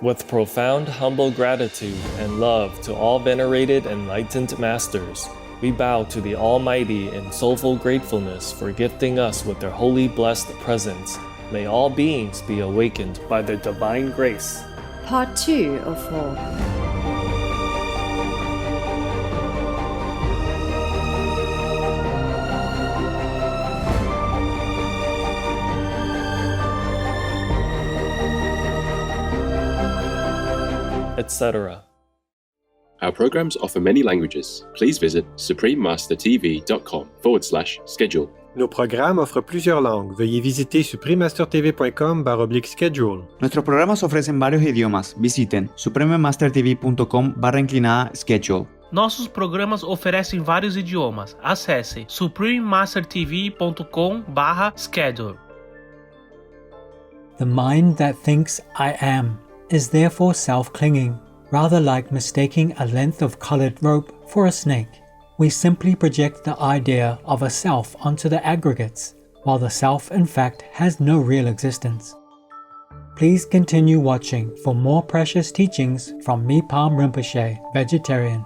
With profound humble gratitude and love to all venerated enlightened masters, we bow to the Almighty in soulful gratefulness for gifting us with their holy blessed presence. May all beings be awakened by their divine grace. Part 2 of 4. Etc. Our programs offer many languages. Please visit suprememastertv.com/schedule. Nos programas offrent plusieurs langues. Veuillez visiter suprememastertv.com/schedule. Nuestros programas ofrecen varios idiomas. Visiten suprememastertv.com/schedule. Nossos programas oferecem vários idiomas. Acesse suprememastertv.com/schedule. The mind that thinks I am is therefore self-clinging, rather like mistaking a length of colored rope for a snake. We simply project the idea of a self onto the aggregates, while the self in fact has no real existence. Please continue watching for more precious teachings from Mipham Rinpoche, vegetarian.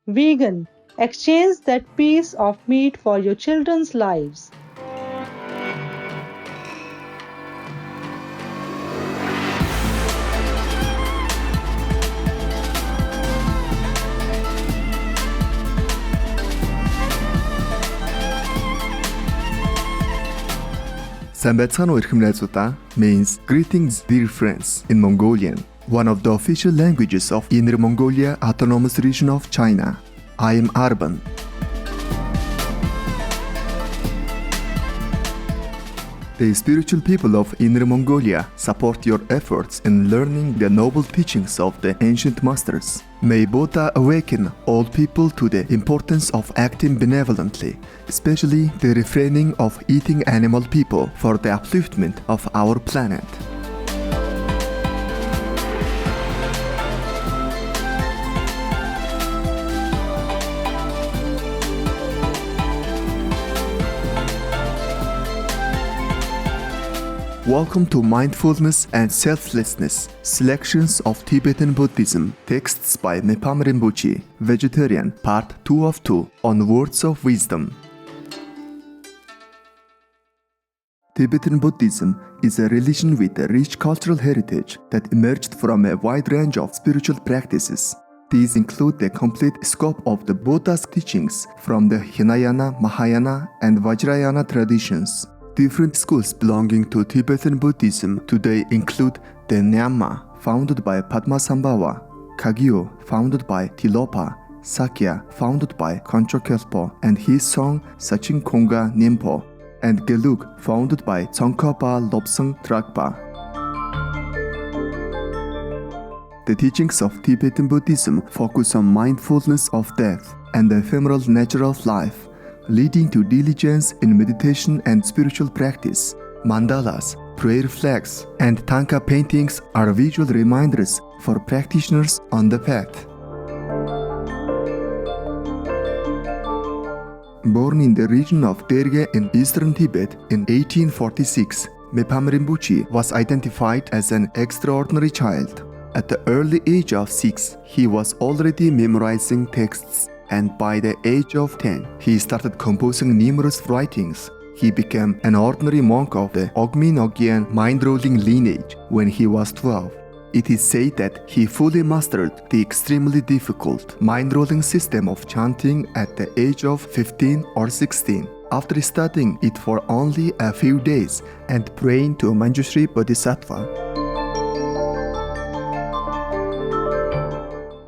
Vegan. Exchange that piece of meat for your children's lives. Сайн байцгаана уу эрхэм найзуудаа means greetings dear friends in Mongolian, one of the official languages of Inner Mongolia Autonomous Region of China. I am Arban. The spiritual people of Inner Mongolia support your efforts in learning the noble teachings of the ancient masters. May Buddha awaken all people to the importance of acting benevolently, especially the refraining of eating animal people for the upliftment of our planet. Welcome to Mindfulness and Selflessness, Selections of Tibetan Buddhism, texts by Mipham Rinpoche, Vegetarian, Part 2 of 2, on Words of Wisdom. Tibetan Buddhism is a religion with a rich cultural heritage that emerged from a wide range of spiritual practices. These include the complete scope of the Buddha's teachings from the Hinayana, Mahayana, and Vajrayana traditions. Different schools belonging to Tibetan Buddhism today include the Nyingma, founded by Padmasambhava, Kagyu, founded by Tilopa, Sakya, founded by Konchokelspo and his son Sachin Konga Nimpo, and Gelug, founded by Tsongkhapa Lobsang Tragpa. The teachings of Tibetan Buddhism focus on mindfulness of death and the ephemeral nature of life, leading to diligence in meditation and spiritual practice. Mandalas, prayer flags, and tanka paintings are visual reminders for practitioners on the path. Born in the region of Derge in eastern Tibet in 1846, Mipham Rinpoche was identified as an extraordinary child. At the early age of 6, he was already memorizing texts, and by the age of 10, he started composing numerous writings. He became an ordinary monk of the Ogmi Ngogyen mind-rolling lineage when he was 12. It is said that he fully mastered the extremely difficult mind-rolling system of chanting at the age of 15 or 16, after studying it for only a few days and praying to Manjushri Bodhisattva.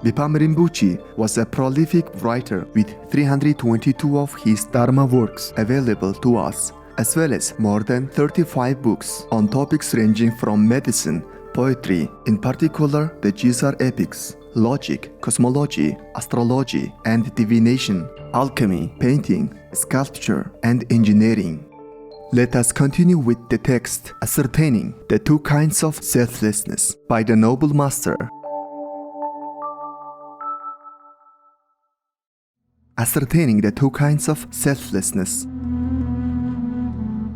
Mipham Rinpoche was a prolific writer with 322 of his Dharma works available to us, as well as more than 35 books on topics ranging from medicine, poetry, in particular the Jizar epics, logic, cosmology, astrology, and divination, alchemy, painting, sculpture, and engineering. Let us continue with the text Ascertaining the Two Kinds of Selflessness by the Noble Master. Ascertaining the two kinds of selflessness.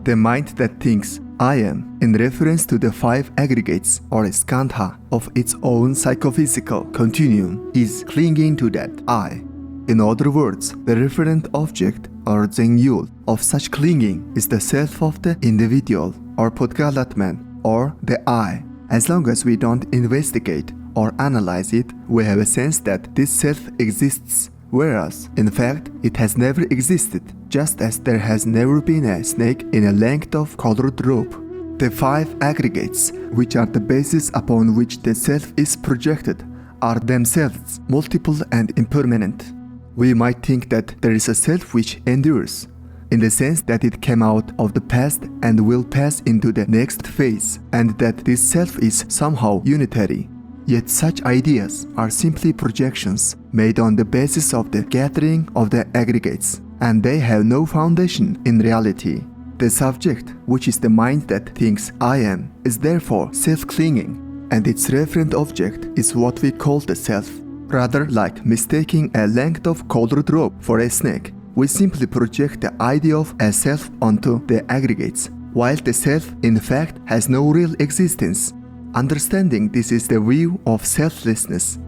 The mind that thinks I am, in reference to the five aggregates or skandha of its own psychophysical continuum, is clinging to that I. In other words, the referent object or Zengyul of such clinging is the self of the individual or Pudgalatman or the I. As long as we don't investigate or analyze it, we have a sense that this self exists, whereas, in fact, it has never existed, just as there has never been a snake in a length of colored rope. The five aggregates, which are the basis upon which the self is projected, are themselves multiple and impermanent. We might think that there is a self which endures, in the sense that it came out of the past and will pass into the next phase, and that this self is somehow unitary. Yet such ideas are simply projections made on the basis of the gathering of the aggregates, and they have no foundation in reality. The subject, which is the mind that thinks I am, is therefore self-clinging, and its referent object is what we call the self. Rather like mistaking a length of colored rope for a snake, we simply project the idea of a self onto the aggregates, while the self in fact has no real existence. Understanding this is the view of selflessness.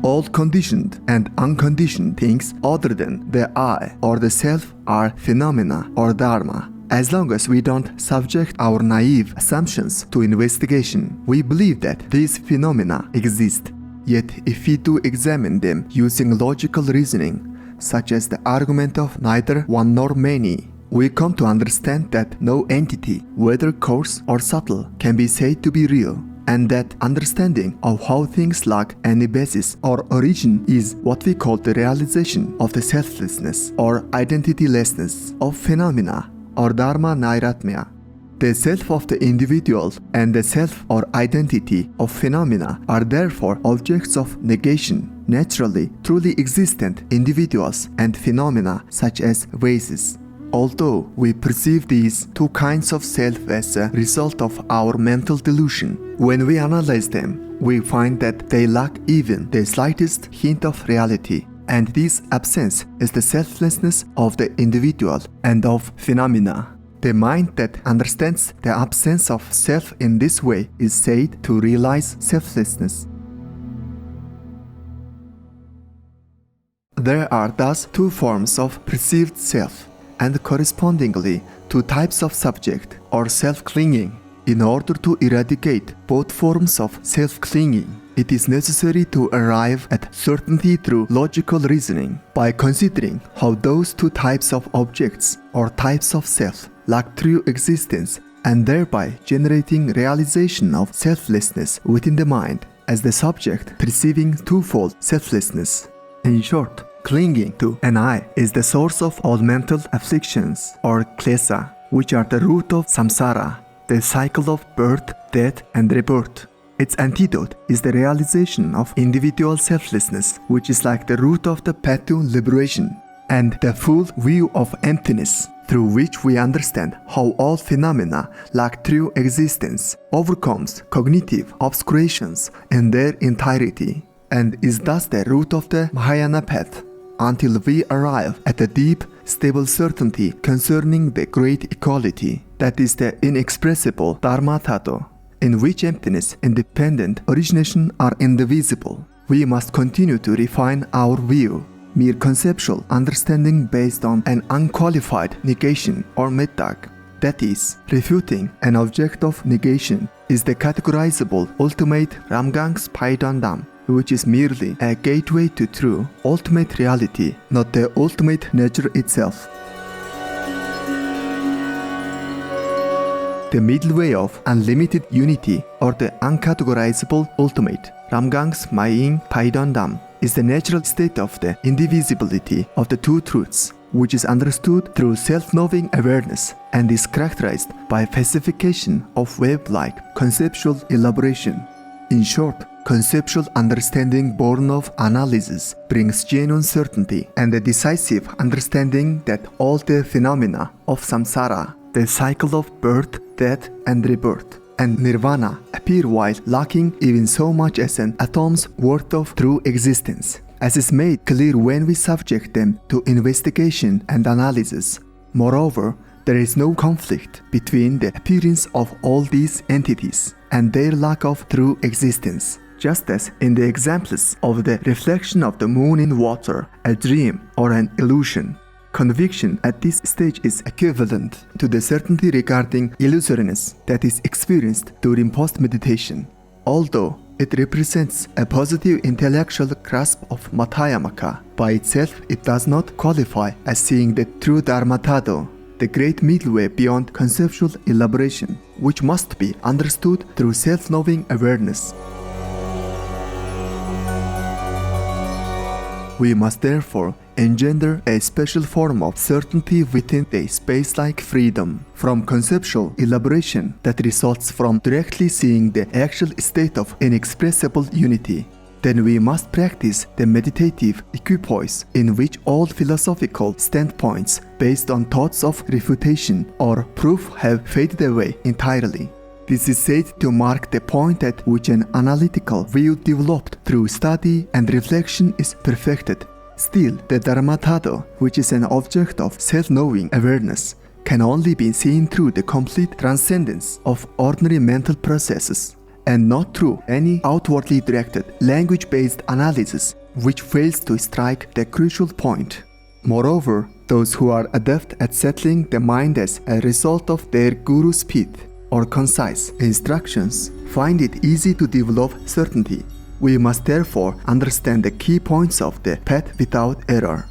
All conditioned and unconditioned things other than the I or the self are phenomena or dharma. As long as we don't subject our naive assumptions to investigation, we believe that these phenomena exist. Yet if we do examine them using logical reasoning, such as the argument of neither one nor many, we come to understand that no entity, whether coarse or subtle, can be said to be real, and that understanding of how things lack any basis or origin is what we call the realization of the selflessness or identitylessness of phenomena or dharma nairatmya. The self of the individual and the self or identity of phenomena are therefore objects of negation, naturally truly existent individuals and phenomena such as vases. Although we perceive these two kinds of self as a result of our mental delusion, when we analyze them, we find that they lack even the slightest hint of reality. And this absence is the selflessness of the individual and of phenomena. The mind that understands the absence of self in this way is said to realize selflessness. There are thus two forms of perceived self, and correspondingly two types of subject or self-clinging. In order to eradicate both forms of self-clinging, it is necessary to arrive at certainty through logical reasoning by considering how those two types of objects or types of self lack true existence, and thereby generating realization of selflessness within the mind as the subject perceiving twofold selflessness. In short, clinging to an I is the source of all mental afflictions or klesa, which are the root of samsara, the cycle of birth, death, and rebirth. Its antidote is the realization of individual selflessness, which is like the root of the path to liberation, and the full view of emptiness, through which we understand how all phenomena lack true existence, overcomes cognitive obscurations in their entirety, and is thus the root of the Mahayana path, until we arrive at a deep, stable certainty concerning the great equality, that is the inexpressible Dharma Tato, in which emptiness, independent origination are indivisible. We must continue to refine our view. Mere conceptual understanding based on an unqualified negation or mittak, that is, refuting an object of negation, is the categorizable ultimate Ramgangs Paidandam, which is merely a gateway to true, ultimate reality, not the ultimate nature itself. The middle way of unlimited unity, or the uncategorizable ultimate, Ramgangs Maying Paidandam, is the natural state of the indivisibility of the two truths, which is understood through self-knowing awareness and is characterized by pacification of wave-like conceptual elaboration. In short, conceptual understanding born of analysis brings genuine certainty and a decisive understanding that all the phenomena of samsara, the cycle of birth, death, and rebirth, and nirvana appear while lacking even so much as an atom's worth of true existence, as is made clear when we subject them to investigation and analysis. Moreover, there is no conflict between the appearance of all these entities and their lack of true existence, just as in the examples of the reflection of the moon in water, a dream or an illusion. Conviction at this stage is equivalent to the certainty regarding illusoriness that is experienced during post-meditation. Although it represents a positive intellectual grasp of Madhyamaka, by itself it does not qualify as seeing the true Dharmatado, the great middle way beyond conceptual elaboration, which must be understood through self-knowing awareness. We must therefore engender a special form of certainty within a space-like freedom from conceptual elaboration that results from directly seeing the actual state of inexpressible unity. Then we must practice the meditative equipoise in which all philosophical standpoints based on thoughts of refutation or proof have faded away entirely. This is said to mark the point at which an analytical view developed through study and reflection is perfected. Still, the Dharmatado, which is an object of self-knowing awareness, can only be seen through the complete transcendence of ordinary mental processes, and not through any outwardly directed language-based analysis which fails to strike the crucial point. Moreover, those who are adept at settling the mind as a result of their guru's pith or concise instructions find it easy to develop certainty. We must therefore understand the key points of the path without error.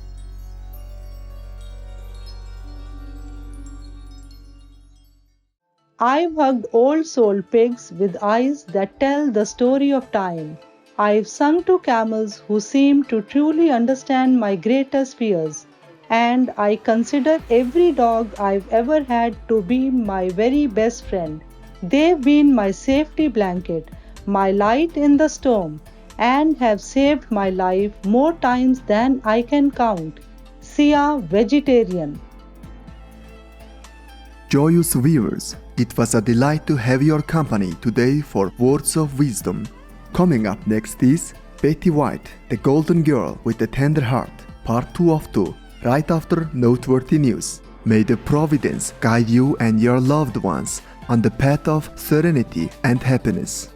I've hugged old soul pigs with eyes that tell the story of time. I've sung to camels who seem to truly understand my greatest fears. And I consider every dog I've ever had to be my very best friend. They've been my safety blanket, my light in the storm, and have saved my life more times than I can count. Sia Vegetarian. Joyous viewers, it was a delight to have your company today for Words of Wisdom. Coming up next is Betty White, the Golden Girl with the Tender Heart, Part 2 of 2, right after Noteworthy News. May the Providence guide you and your loved ones on the path of serenity and happiness.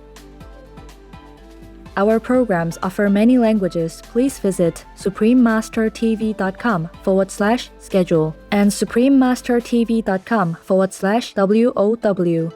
Our programs offer many languages. Please visit suprememastertv.com/schedule and suprememastertv.com/WOW.